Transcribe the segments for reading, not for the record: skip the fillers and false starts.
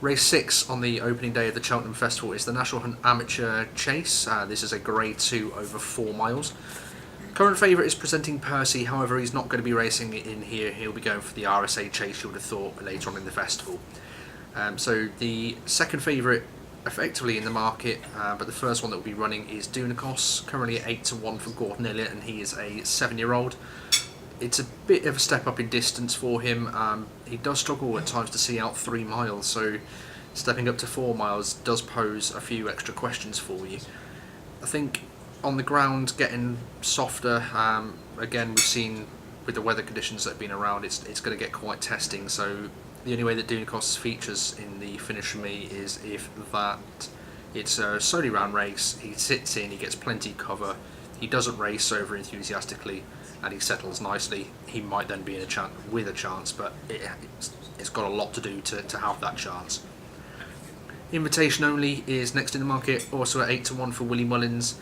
Race 6 on the opening day of the Cheltenham Festival is the National Hunt Amateur Chase. This is a Grade 2 over 4 miles. Current favourite is Presenting Percy, however he's not going to be racing in here, he'll be going for the RSA Chase, you would have thought, later on in the festival. So the second favourite effectively in the market, but the first one that will be running is Dunacos, currently at 8-1 for Gordon Elliott, and he is a 7-year-old. It's a bit of a step up in distance for him. He does struggle at times to see out 3 miles, so stepping up to 4 miles does pose a few extra questions for you. I think on the ground getting softer, again we've seen with the weather conditions that have been around, it's going to get quite testing, so the only way that Dunacos features in the finish for me is if that it's a solely round race, he sits in, he gets plenty of cover, he doesn't race over enthusiastically, and he settles nicely. He might then be in a chance, but it's got a lot to do to have that chance. Invitation Only is next in the market, also at 8-1 for Willie Mullins.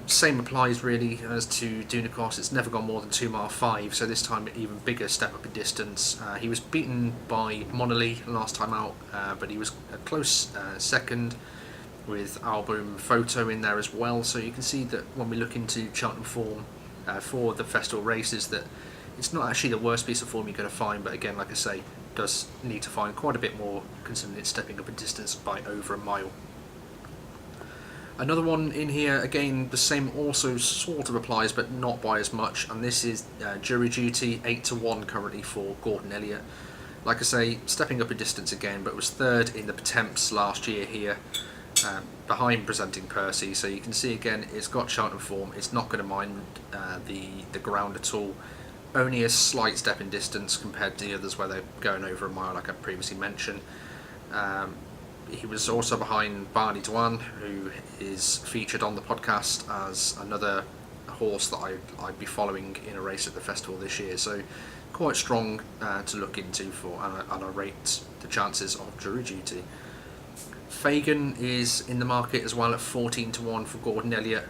Same applies really as to Dunacos. It's never gone more than 2 mile 5, so this time even bigger step up in distance. He was beaten by Monolly last time out, but he was a close second, with album photo in there as well, so you can see that when we look into Cheltenham form for the festival races, that it's not actually the worst piece of form you're going to find, but again, like I say, does need to find quite a bit more considering it's stepping up in distance by over a mile. Another one in here, again the same also sort of applies but not by as much, and this is Jury Duty, 8-1 currently for Gordon Elliott. Like I say, stepping up in distance again, but was third in the Potemps last year here, behind Presenting Percy, so you can see again it's got Cheltenham form, it's not going to mind the ground at all. Only a slight step in distance compared to the others where they're going over a mile, like I previously mentioned. He was also behind Barney Dwan, who is featured on the podcast as another horse that I'd be following in a race at the festival this year, so quite strong to look into for, and I rate the chances of Jury Duty. Fagan is in the market as well at 14-1 for Gordon Elliott,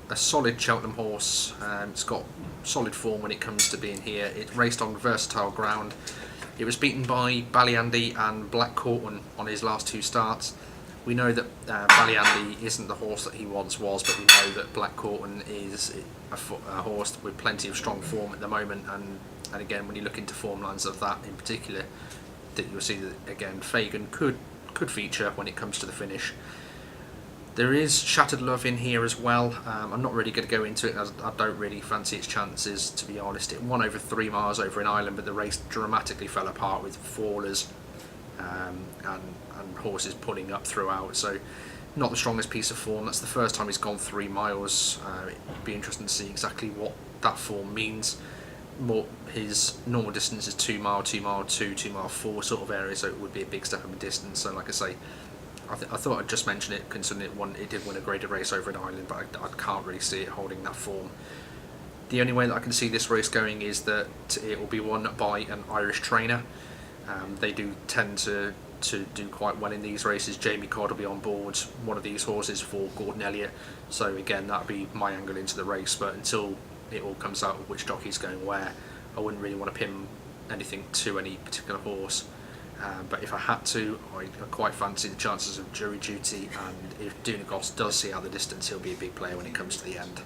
a solid Cheltenham horse. It's got solid form when it comes to being here. It raced on versatile ground. It was beaten by Ballyandy and Black Corton on his last 2 starts. We know that Ballyandy isn't the horse that he once was, but we know that Black Corton is a horse with plenty of strong form at the moment, and again when you look into form lines of that in particular, that you'll see that again Fagan could feature when it comes to the finish. There is Shattered Love in here as well. I'm not really going to go into it as I don't really fancy its chances, to be honest. It won over 3 miles over in Ireland, but the race dramatically fell apart with fallers and horses pulling up throughout, so not the strongest piece of form. That's the first time he's gone 3 miles. It'd be interesting to see exactly what that form means. His normal distance is 2 mile, 2 mile 2, 2 mile 4 sort of area, so it would be a big step up in distance. So like I say, I thought I'd just mention it considering it did win a graded race over in Ireland, but I can't really see it holding that form. The only way that I can see this race going is that it will be won by an Irish trainer. They do tend to do quite well in these races. Jamie Codd will be on board one of these horses for Gordon Elliott, so again that would be my angle into the race, but until it all comes out of which jockey's going where, I wouldn't really want to pin anything to any particular horse. But if I had to, I quite fancy the chances of Jury Duty, and if Dunacos does see out the distance, he'll be a big player when it comes to the end.